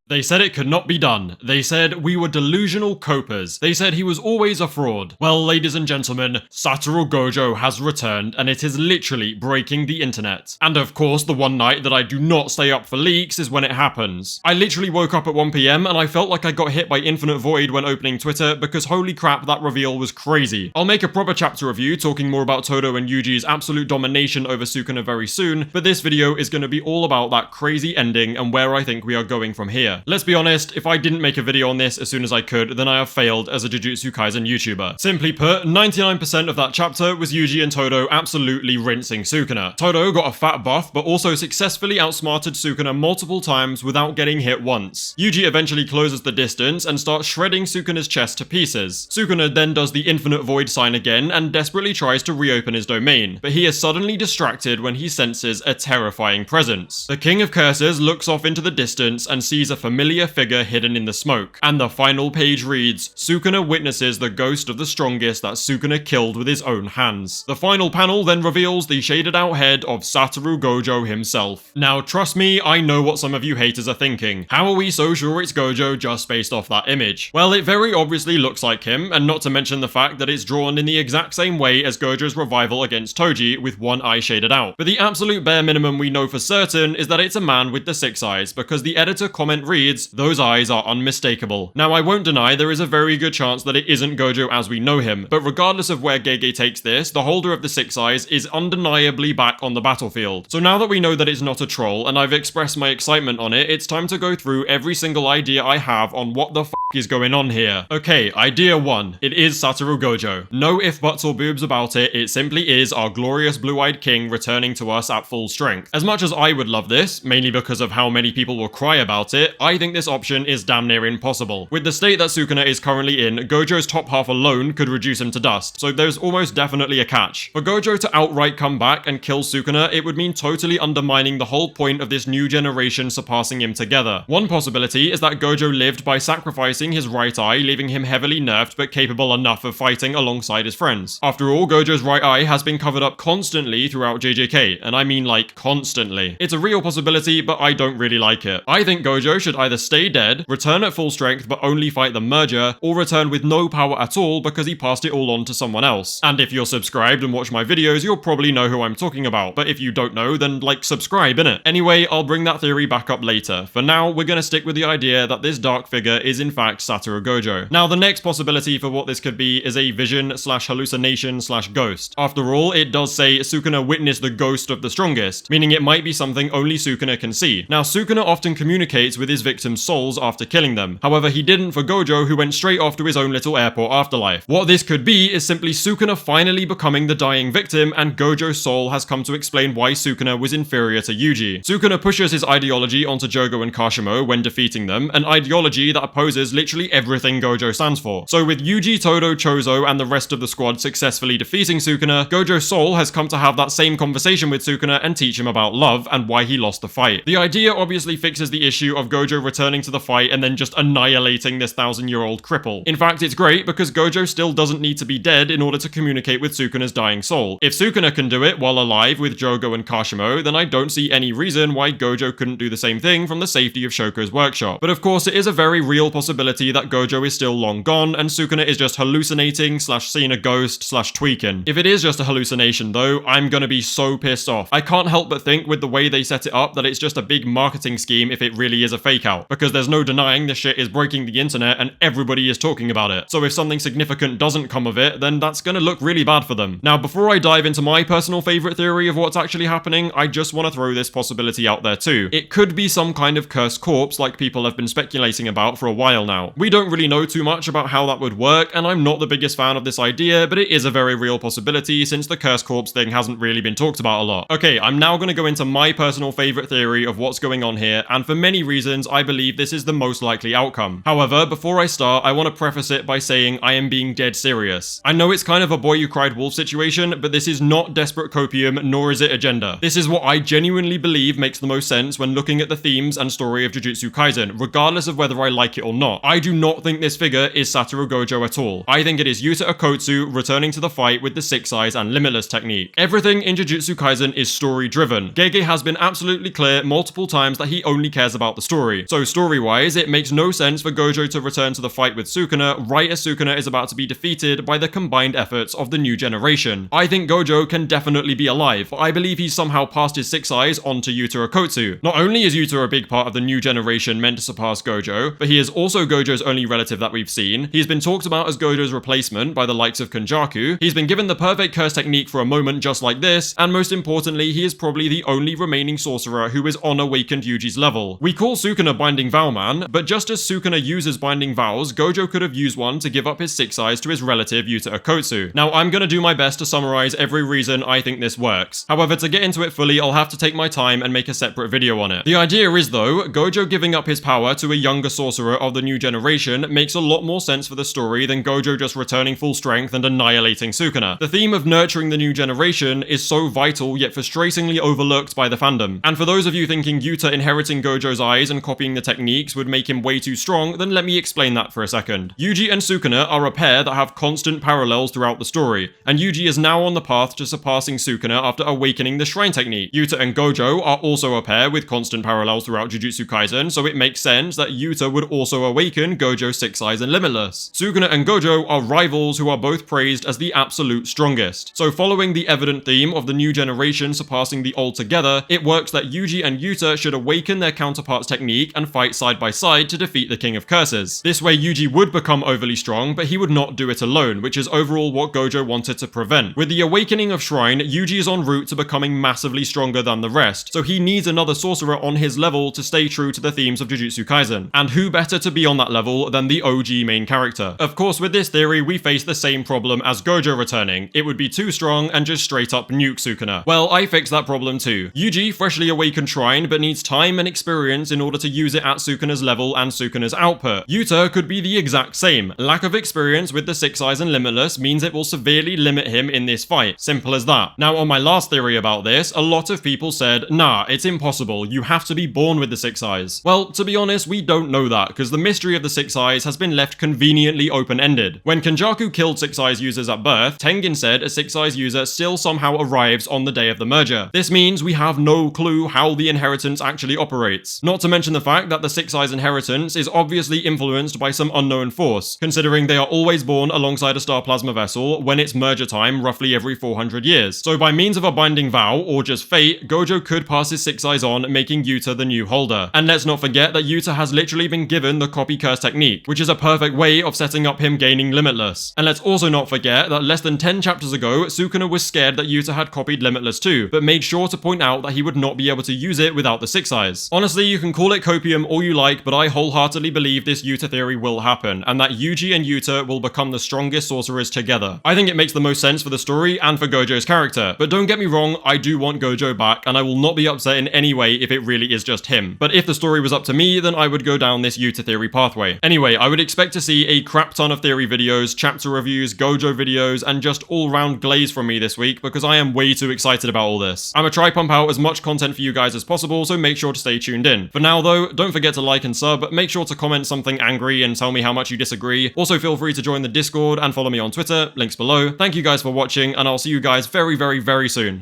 They said it could not be done. They said we were delusional copers. They said he was always a fraud. Well, ladies and gentlemen, Satoru Gojo has returned, and it is literally breaking the internet. And of course, the one night that I do not stay up for leaks is when it happens. I literally woke up at 1 PM and I felt like I got hit by infinite void when opening Twitter because holy crap, that reveal was crazy. I'll make a proper chapter review talking more about Todo and Yuji's absolute domination over Sukuna very soon, but this video is going to be all about that crazy ending and where I think we are going from here. Let's be honest, if I didn't make a video on this as soon as I could, then I have failed as a Jujutsu Kaisen YouTuber. Simply put, 99% of that chapter was Yuji and Todo absolutely rinsing Sukuna. Todo got a fat buff, but also successfully outsmarted Sukuna multiple times without getting hit once. Yuji eventually closes the distance and starts shredding Sukuna's chest to pieces. Sukuna then does the infinite void sign again and desperately tries to reopen his domain, but he is suddenly distracted when he senses a terrifying presence. The King of Curses looks off into the distance and sees a familiar figure hidden in the smoke, and the final page reads, Sukuna witnesses the ghost of the strongest that Sukuna killed with his own hands. The final panel then reveals the shaded out head of Satoru Gojo himself. Now trust me, I know what some of you haters are thinking. How are we so sure it's Gojo just based off that image? Well, it very obviously looks like him, and not to mention the fact that it's drawn in the exact same way as Gojo's revival against Toji, with one eye shaded out. But the absolute bare minimum we know for certain is that it's a man with the 6 eyes, because the editor comment reads, those eyes are unmistakable. Now I won't deny there is a very good chance that it isn't Gojo as we know him, but regardless of where Gege takes this, the holder of the 6 eyes is undeniably back on the battlefield. So now that we know that it's not a troll, and I've expressed my excitement on it, it's time to go through every single idea I have on what the f is going on here. Okay, idea 1. It is Satoru Gojo. No if buts or boobs about it, it simply is our glorious blue-eyed king returning to us at full strength. As much as I would love this, mainly because of how many people will cry about it, I think this option is damn near impossible. With the state that Sukuna is currently in, Gojo's top half alone could reduce him to dust, so there's almost definitely a catch. For Gojo to outright come back and kill Sukuna, it would mean totally undermining the whole point of this new generation surpassing him together. One possibility is that Gojo lived by sacrificing his right eye, leaving him heavily nerfed but capable enough of fighting alongside his friends. After all, Gojo's right eye has been covered up constantly throughout JJK, and I mean like constantly. It's a real possibility, but I don't really like it. I think Gojo should either stay dead, return at full strength but only fight the merger, or return with no power at all because he passed it all on to someone else. And if you're subscribed and watch my videos, you'll probably know who I'm talking about, but if you don't know, then like subscribe, innit? Anyway, I'll bring that theory back up later. For now, we're gonna stick with the idea that this dark figure is in fact Satoru Gojo. Now, the next possibility for what this could be is a vision slash hallucination slash ghost. After all, it does say Sukuna witnessed the ghost of the strongest, meaning it might be something only Sukuna can see. Now, Sukuna often communicates with his victims' souls after killing them. However, he didn't for Gojo, who went straight off to his own little airport afterlife. What this could be is simply Sukuna finally becoming the dying victim, and Gojo's soul has come to explain why Sukuna was inferior to Yuji. Sukuna pushes his ideology onto Jogo and Kashimo when defeating them, an ideology that opposes literally everything Gojo stands for. So with Yuji, Todo, Chozo, and the rest of the squad successfully defeating Sukuna, Gojo's soul has come to have that same conversation with Sukuna and teach him about love and why he lost the fight. The idea obviously fixes the issue of Gojo returning to the fight and then just annihilating this 1,000-year-old cripple. In fact, it's great because Gojo still doesn't need to be dead in order to communicate with Sukuna's dying soul. If Sukuna can do it while alive with Jogo and Kashimo, then I don't see any reason why Gojo couldn't do the same thing from the safety of Shoko's workshop. But of course, it is a very real possibility that Gojo is still long gone and Sukuna is just hallucinating slash seeing a ghost slash tweaking. If it is just a hallucination though, I'm gonna be so pissed off. I can't help but think with the way they set it up that it's just a big marketing scheme if it really is a fake out, because there's no denying this shit is breaking the internet and everybody is talking about it. So if something significant doesn't come of it, then that's gonna look really bad for them. Now, before I dive into my personal favorite theory of what's actually happening, I just want to throw this possibility out there too. It could be some kind of cursed corpse like people have been speculating about for a while now. We don't really know too much about how that would work, and I'm not the biggest fan of this idea, but it is a very real possibility since the cursed corpse thing hasn't really been talked about a lot. Okay, I'm now gonna go into my personal favorite theory of what's going on here, and for many reasons, I believe this is the most likely outcome. However, before I start, I want to preface it by saying I am being dead serious. I know it's kind of a boy who cried wolf situation, but this is not desperate copium, nor is it agenda. This is what I genuinely believe makes the most sense when looking at the themes and story of Jujutsu Kaisen, regardless of whether I like it or not. I do not think this figure is Satoru Gojo at all. I think it is Yuta Okkotsu returning to the fight with the 6 eyes and limitless technique. Everything in Jujutsu Kaisen is story driven. Gege has been absolutely clear multiple times that he only cares about the story. story. So story-wise, it makes no sense for Gojo to return to the fight with Sukuna right as Sukuna is about to be defeated by the combined efforts of the new generation. I think Gojo can definitely be alive, but I believe he's somehow passed his 6 eyes onto Yuta Okkotsu. Not only is Yuta a big part of the new generation meant to surpass Gojo, but he is also Gojo's only relative that we've seen. He's been talked about as Gojo's replacement by the likes of Kenjaku. He's been given the perfect curse technique for a moment just like this, and most importantly, he is probably the only remaining sorcerer who is on awakened Yuji's level. We call Sukuna Binding Vow Man, but just as Sukuna uses Binding Vows, Gojo could have used one to give up his 6 eyes to his relative Yuta Okkotsu. Now, I'm gonna do my best to summarize every reason I think this works. However, to get into it fully, I'll have to take my time and make a separate video on it. The idea is though, Gojo giving up his power to a younger sorcerer of the new generation makes a lot more sense for the story than Gojo just returning full strength and annihilating Sukuna. The theme of nurturing the new generation is so vital yet frustratingly overlooked by the fandom. And for those of you thinking Yuta inheriting Gojo's eyes and copying the techniques would make him way too strong, then let me explain that for a second. Yuji and Sukuna are a pair that have constant parallels throughout the story, and Yuji is now on the path to surpassing Sukuna after awakening the shrine technique. Yuta and Gojo are also a pair with constant parallels throughout Jujutsu Kaisen, so it makes sense that Yuta would also awaken Gojo's 6 eyes and Limitless. Sukuna and Gojo are rivals who are both praised as the absolute strongest. So following the evident theme of the new generation surpassing the old together, it works that Yuji and Yuta should awaken their counterparts' technique and fight side by side to defeat the King of Curses. This way Yuji would become overly strong, but he would not do it alone, which is overall what Gojo wanted to prevent. With the awakening of Shrine, Yuji is en route to becoming massively stronger than the rest, so he needs another sorcerer on his level to stay true to the themes of Jujutsu Kaisen. And who better to be on that level than the OG main character? Of course, with this theory, we face the same problem as Gojo returning. It would be too strong and just straight up nuke Sukuna. Well, I fixed that problem too. Yuji freshly awakened Shrine, but needs time and experience in order to use it at Sukuna's level and Sukuna's output. Yuta could be the exact same. Lack of experience with the 6 eyes and Limitless means it will severely limit him in this fight. Simple as that. Now, on my last theory about this, a lot of people said, nah, it's impossible. You have to be born with the 6 eyes. Well, to be honest, we don't know that, because the mystery of the 6 eyes has been left conveniently open-ended. When Kenjaku killed 6 eyes users at birth, Tengen said a 6 eyes user still somehow arrives on the day of the merger. This means we have no clue how the inheritance actually operates. Not to mention the fact that the 6 eyes inheritance is obviously influenced by some unknown force, considering they are always born alongside a star plasma vessel when it's merger time roughly every 400 years. So by means of a binding vow, or just fate, Gojo could pass his 6 eyes on, making Yuta the new holder. And let's not forget that Yuta has literally been given the copy curse technique, which is a perfect way of setting up him gaining Limitless. And let's also not forget that less than 10 chapters ago, Sukuna was scared that Yuta had copied Limitless too, but made sure to point out that he would not be able to use it without the 6 eyes. Honestly, you can call it copium all you like, but I wholeheartedly believe this Yuta theory will happen, and that Yuji and Yuta will become the strongest sorcerers together. I think it makes the most sense for the story and for Gojo's character, but don't get me wrong, I do want Gojo back, and I will not be upset in any way if it really is just him. But if the story was up to me, then I would go down this Yuta theory pathway. Anyway, I would expect to see a crap ton of theory videos, chapter reviews, Gojo videos, and just all-round glaze from me this week, because I am way too excited about all this. I'm gonna try pump out as much content for you guys as possible, so make sure to stay tuned in. For now though, don't forget to like and sub, make sure to comment something angry and tell me how much you disagree. Also feel free to join the Discord and follow me on Twitter, links below. Thank you guys for watching, and I'll see you guys very, very, very soon.